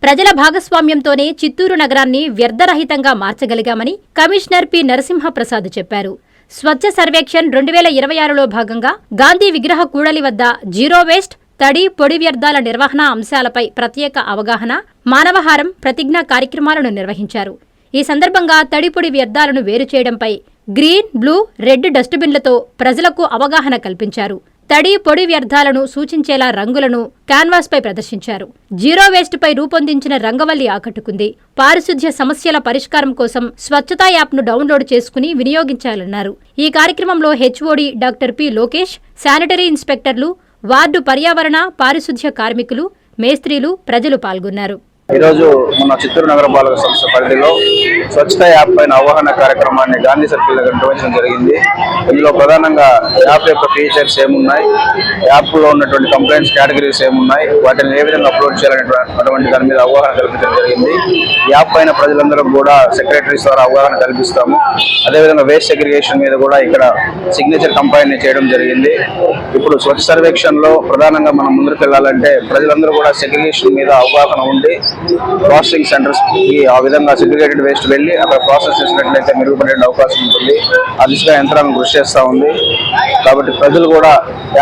ప్రజల భాగస్వామ్యంతోనే చిత్తూరు నగరాన్ని వ్యర్థరహితంగా మార్చగలిగామని commissioner P Narasimha Prasad చెప్పారు. స్వచ్ఛ సర్వేక్షణ్ 2026లో భాగంగా గాంధీ విగ్రహ కూడలి వద్ద జీరో వేస్ట్, తడి, పొడి వ్యర్థాల నిర్వహణ అంశాలపై ప్రత్యేక అవగాహన, మానవహారం, ప్రతిజ్ఞా కార్యక్రమాలను నిర్వహించారు. ఈ సందర్భంగా తడి, పొడి వ్యర్థాలను వేరు చేయడంపై గ్రీన్, బ్లూ, రెడ్ డస్ట్బిన్లతో ప్రజలకు అవగాహన కల్పించారు. తడి, పొడి వ్యర్థాలను సూచించేలా రంగులను క్యాన్వాస్పై ప్రదర్శించారు. జీరో వేస్ట్పై రూపొందించిన రంగవల్లి ఆకట్టుకుంది. పారిశుధ్య సమస్యల పరిష్కారం కోసం స్వచ్ఛతా యాప్ను డౌన్లోడ్ చేసుకుని వినియోగించాలన్నారు. ఈ కార్యక్రమంలో HOD doctor P Lokesh, sanitary ఇన్స్పెక్టర్లు, వార్డు పర్యావరణ, పారిశుధ్య కార్మికులు, మేస్త్రీలు, ప్రజలు పాల్గొన్నారు. ఈరోజు మన చిత్తూరు నగరపాలక సంస్థ పరిధిలో స్వచ్ఛత యాప్ పైన అవగాహన కార్యక్రమాన్ని గాంధీ సర్కిల్ దగ్గర నిర్వహించడం జరిగింది. ఇందులో ప్రధానంగా యాప్ యొక్క ఫీచర్స్ ఏమున్నాయి, యాప్లో ఉన్నటువంటి కంప్లైంట్స్ కేటగిరీస్ ఏమున్నాయి, వాటిని ఏ విధంగా అప్లోడ్ చేయాలనేటువంటి దాని మీద అవగాహన కల్పించడం జరిగింది. యాప్ పైన ప్రజలందరూ కూడా సెక్రటరీస్ ద్వారా అవగాహన కల్పిస్తాము. అదేవిధంగా వేస్ట్ సెగ్రిగేషన్ మీద కూడా ఇక్కడ సిగ్నేచర్ కంపైన్ చేయడం జరిగింది. ఇప్పుడు స్వచ్ఛ సర్వేక్షణలో ప్రధానంగా మనం ముందుకు వెళ్ళాలంటే ప్రజలందరూ కూడా సెగ్రిగేషన్ మీద అవగాహన ఉండి ప్రాసెసింగ్ సెంటర్స్ కి ఆ విధంగా సెగ్రిగేటెడ్ వేస్ట్ వెళ్ళి అక్కడ ప్రాసెస్ చేసినట్లయితే మెరుగుపడే అవకాశం ఉంటుంది. ఆ దిశగా యంత్రాంగం కృషి చేస్తూ ఉంది. కాబట్టి ప్రజలు కూడా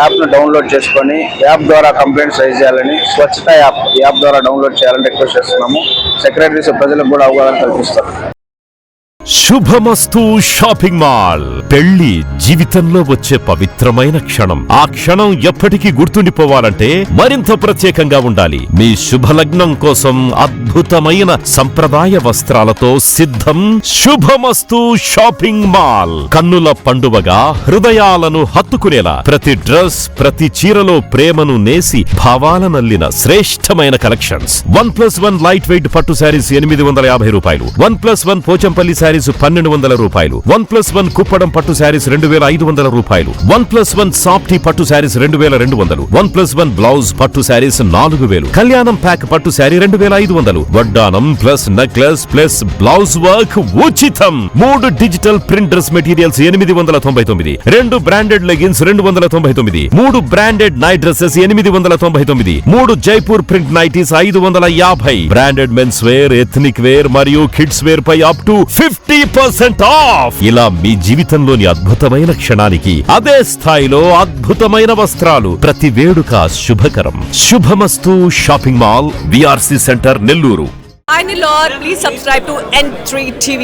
యాప్ ను డౌన్లోడ్ చేసుకొని యాప్ ద్వారా కంప్లైంట్స్ రైజ్ చేయాలని, స్వచ్ఛత యాప్ ద్వారా డౌన్లోడ్ చేయాలని రిక్వెస్ట్ చేస్తున్నాము. సెక్రటరీస్ ప్రజలకు కూడా అవగాహన కల్పిస్తారు. శుభమస్తు షాపింగ్ మాల్. పెళ్లి జీవితంలో వచ్చే పవిత్రమైన క్షణం. ఆ క్షణం ఎప్పటికీ గుర్తుండిపోవాలంటే మరింత ప్రత్యేకంగా ఉండాలి. మీ శుభలగ్నం కోసం అద్భుతమైన సంప్రదాయ వస్త్రాలతో సిద్ధం శుభమస్తు షాపింగ్ మాల్. కన్నుల పండువగా హృదయాలను హత్తుకునేలా ప్రతి డ్రెస్, ప్రతి చీరలో ప్రేమను నేసి భావాలనల్లిన శ్రేష్టమైన కలెక్షన్స్. 1+1 లైట్ వెయిట్ పట్టు శారీస్ 850 రూపాయలు, 1+1 పోచంపల్లి శారీస్ 1200 రూపాయలు, 1+1 కుప్పడం పట్టు శారీస్ 2500 రూపాయలు, 1+1 సాఫ్టీ పట్టు శారీస్ 2200, 1+1 బ్లౌజ్ పట్టు శారీస్ 4000, కళ్యాణం ప్యాక్ పట్టు శారీ 2500, వడ్డానం plus necklace plus blouse work ఉచితం. 3 digital print dress materials 899, 2 branded leggings 299, 3 branded night dresses 899, 3 Jaipur print nighties 550, branded men's wear, ethnic wear మరియు కిడ్స్ వేర్ పై అప్ టు 50% ఆఫ్. ఇలా మీ జీవితంలోని అద్భుతమైన క్షణానికి అదే స్థాయిలో అద్భుతమైన వస్త్రాలు. ప్రతి వేడుక శుభకరం. శుభమస్తు shopping mall, VRC centre, Nellore. Please subscribe to N3 TV.